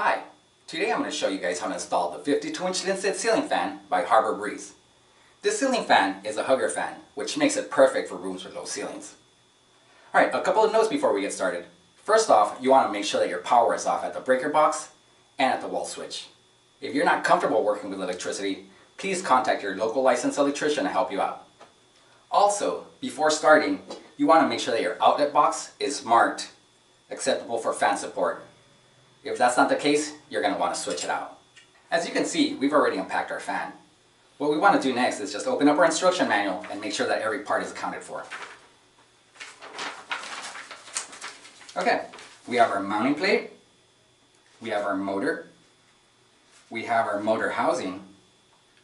Hi, today I'm going to show you guys how to install the 52-inch Lynstead ceiling fan by Harbor Breeze. This ceiling fan is a hugger fan, which makes it perfect for rooms with low ceilings. Alright, a couple of notes before we get started. First off, you want to make sure that your power is off at the breaker box and at the wall switch. If you're not comfortable working with electricity, please contact your local licensed electrician to help you out. Also, before starting, you want to make sure that your outlet box is marked acceptable for fan support. If that's not the case, you're going to want to switch it out. As you can see, we've already unpacked our fan. What we want to do next is just open up our instruction manual and make sure that every part is accounted for. Okay, we have our mounting plate, we have our motor, we have our motor housing,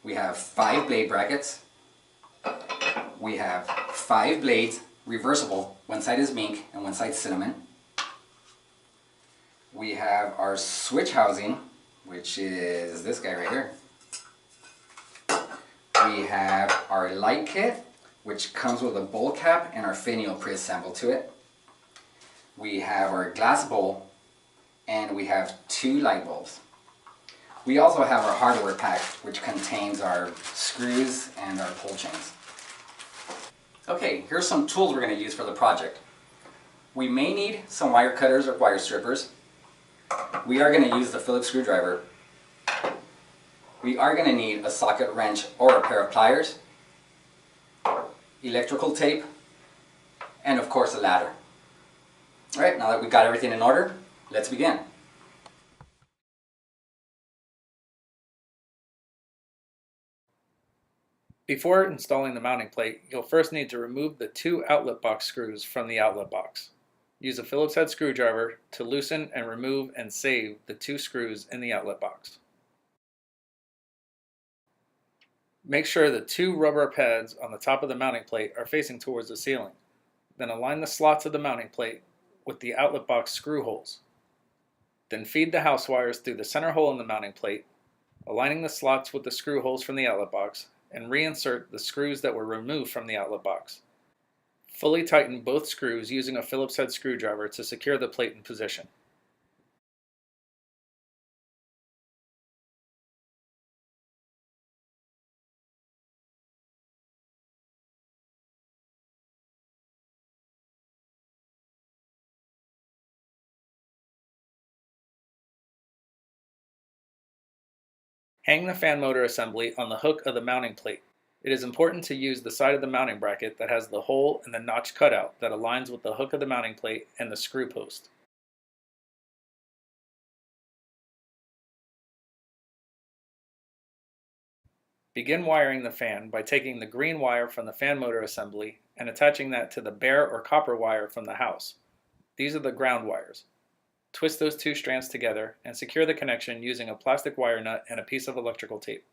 we have 5 blade brackets, we have 5 blades, reversible, one side is mink and one side cinnamon. We have our switch housing, which is this guy right here. We have our light kit, which comes with a bowl cap and our finial pre-assembled to it. We have our glass bowl, and we have 2 light bulbs. We also have our hardware pack, which contains our screws and our pull chains. Okay, here's some tools we're going to use for the project. We may need some wire cutters or wire strippers. We are going to use the Phillips screwdriver. We are going to need a socket wrench or a pair of pliers, electrical tape, and of course a ladder. Alright, now that we've got everything in order, let's begin. Before installing the mounting plate, you'll first need to remove the 2 outlet box screws from the outlet box. Use a Phillips head screwdriver to loosen and remove and save the 2 screws in the outlet box. Make sure the 2 rubber pads on the top of the mounting plate are facing towards the ceiling. Then align the slots of the mounting plate with the outlet box screw holes. Then feed the house wires through the center hole in the mounting plate, aligning the slots with the screw holes from the outlet box, and reinsert the screws that were removed from the outlet box. Fully tighten both screws using a Phillips head screwdriver to secure the plate in position. Hang the fan motor assembly on the hook of the mounting plate. It is important to use the side of the mounting bracket that has the hole and the notch cutout that aligns with the hook of the mounting plate and the screw post. Begin wiring the fan by taking the green wire from the fan motor assembly and attaching that to the bare or copper wire from the house. These are the ground wires. Twist those 2 strands together and secure the connection using a plastic wire nut and a piece of electrical tape.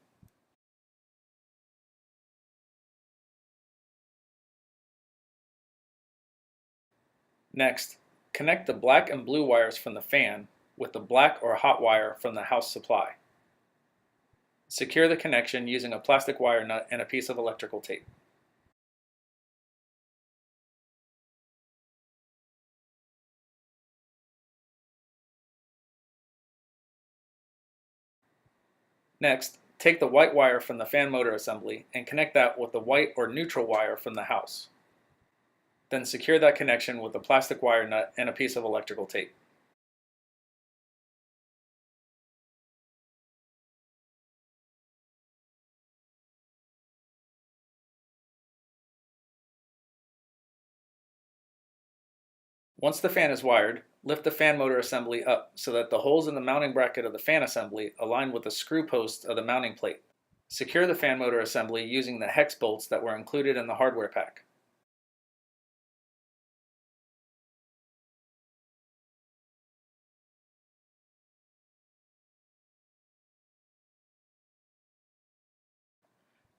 Next, connect the black and blue wires from the fan with the black or hot wire from the house supply. Secure the connection using a plastic wire nut and a piece of electrical tape. Next, take the white wire from the fan motor assembly and connect that with the white or neutral wire from the house. Then secure that connection with a plastic wire nut and a piece of electrical tape. Once the fan is wired, lift the fan motor assembly up so that the holes in the mounting bracket of the fan assembly align with the screw posts of the mounting plate. Secure the fan motor assembly using the hex bolts that were included in the hardware pack.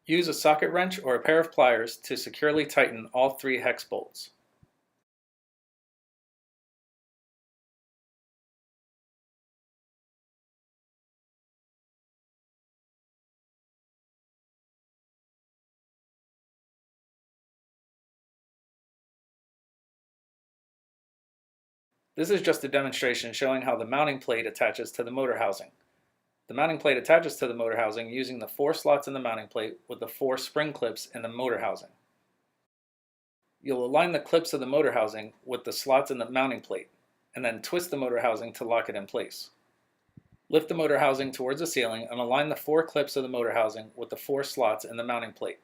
Use a socket wrench or a pair of pliers to securely tighten all 3 hex bolts. This is just a demonstration showing how the mounting plate attaches to the motor housing. The mounting plate attaches to the motor housing using the 4 slots in the mounting plate with the 4 spring clips in the motor housing. You'll align the clips of the motor housing with the slots in the mounting plate, and then twist the motor housing to lock it in place. Lift the motor housing towards the ceiling and align the 4 clips of the motor housing with the 4 slots in the mounting plate.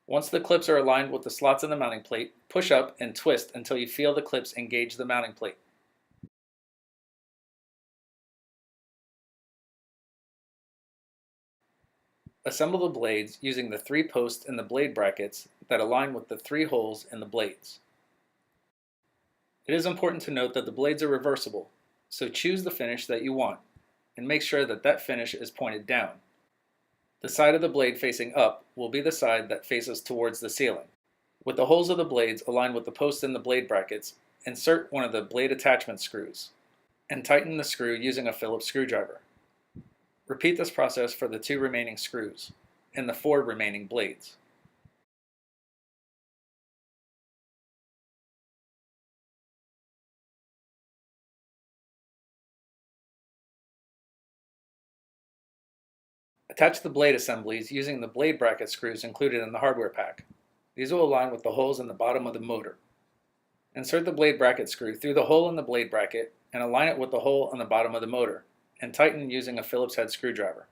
Once the clips are aligned with the slots in the mounting plate, push up and twist until you feel the clips engage the mounting plate. Assemble the blades using the 3 posts in the blade brackets that align with the 3 holes in the blades. It is important to note that the blades are reversible, so choose the finish that you want, and make sure that that finish is pointed down. The side of the blade facing up will be the side that faces towards the ceiling. With the holes of the blades aligned with the posts in the blade brackets, insert one of the blade attachment screws, and tighten the screw using a Phillips screwdriver. Repeat this process for the 2 remaining screws, and the 4 remaining blades. Attach the blade assemblies using the blade bracket screws included in the hardware pack. These will align with the holes in the bottom of the motor. Insert the blade bracket screw through the hole in the blade bracket and align it with the hole on the bottom of the motor, and tighten using a Phillips head screwdriver.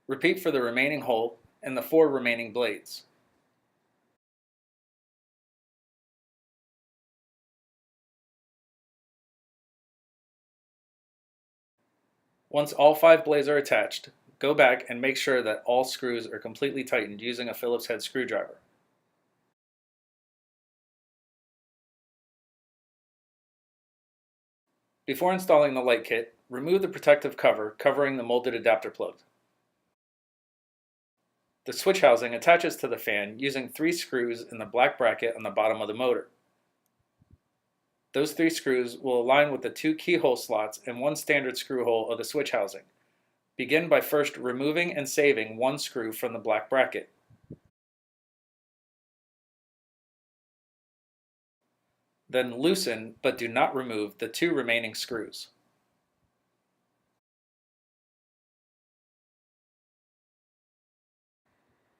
Repeat for the remaining hole and the 4 remaining blades. Once all 5 blades are attached, go back and make sure that all screws are completely tightened using a Phillips head screwdriver. Before installing the light kit, remove the protective cover covering the molded adapter plug. The switch housing attaches to the fan using 3 screws in the black bracket on the bottom of the motor. Those 3 screws will align with the 2 keyhole slots and 1 standard screw hole of the switch housing. Begin by first removing and saving 1 screw from the black bracket. Then loosen, but do not remove, the 2 remaining screws.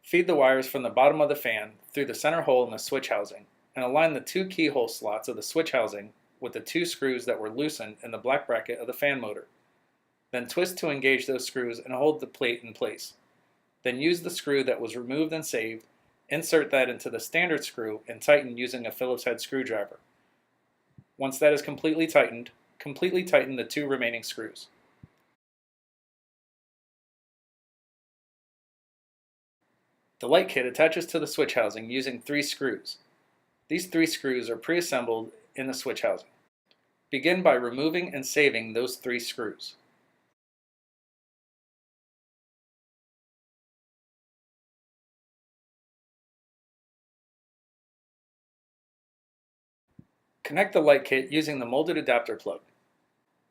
Feed the wires from the bottom of the fan through the center hole in the switch housing, and align the 2 keyhole slots of the switch housing with the 2 screws that were loosened in the black bracket of the fan motor. Then twist to engage those screws and hold the plate in place. Then use the screw that was removed and saved, insert that into the standard screw, and tighten using a Phillips head screwdriver. Once that is completely tighten the 2 remaining screws. The light kit attaches to the switch housing using 3 screws. These 3 screws are pre-assembled in the switch housing. Begin by removing and saving those 3 screws. Connect the light kit using the molded adapter plug.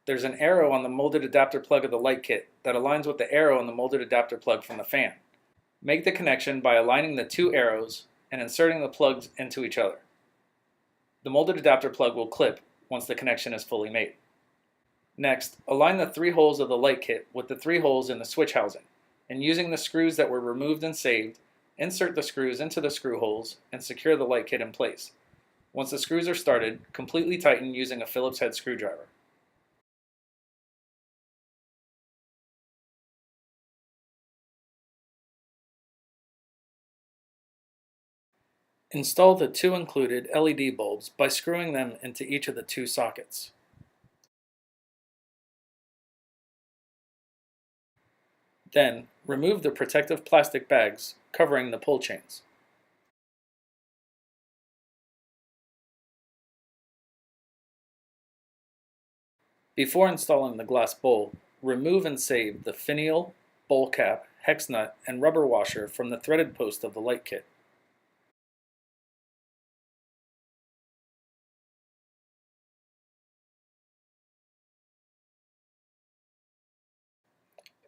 There's an arrow on the molded adapter plug of the light kit that aligns with the arrow on the molded adapter plug from the fan. Make the connection by aligning the 2 arrows and inserting the plugs into each other. The molded adapter plug will clip once the connection is fully made. Next, align the 3 holes of the light kit with the 3 holes in the switch housing, and using the screws that were removed and saved, insert the screws into the screw holes and secure the light kit in place. Once the screws are started, completely tighten using a Phillips head screwdriver. Install the 2 included LED bulbs by screwing them into each of the 2 sockets. Then, remove the protective plastic bags covering the pull chains. Before installing the glass bowl, remove and save the finial, bowl cap, hex nut, and rubber washer from the threaded post of the light kit.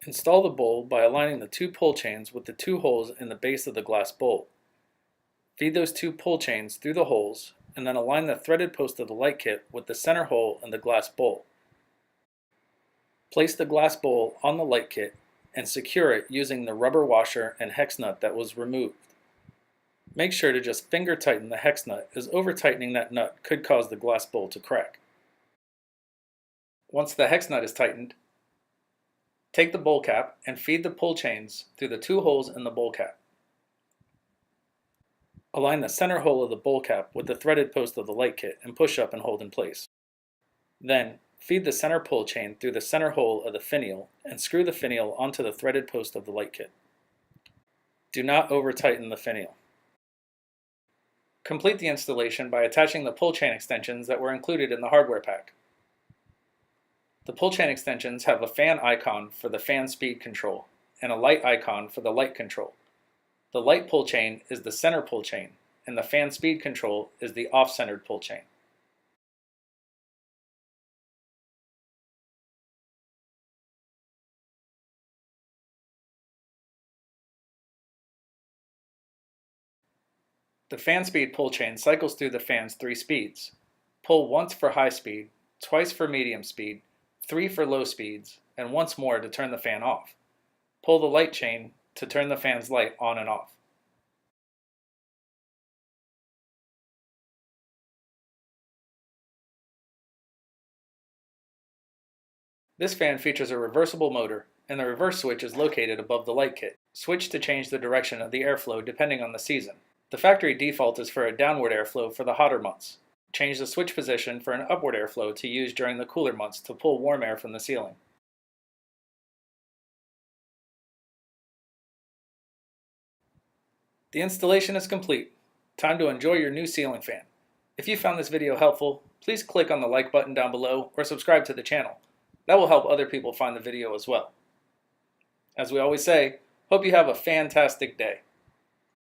Install the bowl by aligning the 2 pull chains with the 2 holes in the base of the glass bowl. Feed those 2 pull chains through the holes and then align the threaded post of the light kit with the center hole in the glass bowl. Place the glass bowl on the light kit and secure it using the rubber washer and hex nut that was removed. Make sure to just finger tighten the hex nut, as over tightening that nut could cause the glass bowl to crack. Once the hex nut is tightened, take the bowl cap and feed the pull chains through the 2 holes in the bowl cap. Align the center hole of the bowl cap with the threaded post of the light kit and push up and hold in place. Then, feed the center pull chain through the center hole of the finial and screw the finial onto the threaded post of the light kit. Do not over tighten the finial. Complete the installation by attaching the pull chain extensions that were included in the hardware pack. The pull chain extensions have a fan icon for the fan speed control and a light icon for the light control. The light pull chain is the center pull chain, and the fan speed control is the off-centered pull chain. The fan speed pull chain cycles through the fan's 3 speeds. Pull once for high speed, twice for medium speed, 3 for low speeds, and once more to turn the fan off. Pull the light chain to turn the fan's light on and off. This fan features a reversible motor, and the reverse switch is located above the light kit. Switch to change the direction of the airflow depending on the season. The factory default is for a downward airflow for the hotter months. Change the switch position for an upward airflow to use during the cooler months to pull warm air from the ceiling. The installation is complete. Time to enjoy your new ceiling fan. If you found this video helpful, please click on the like button down below or subscribe to the channel. That will help other people find the video as well. As we always say, hope you have a fantastic day.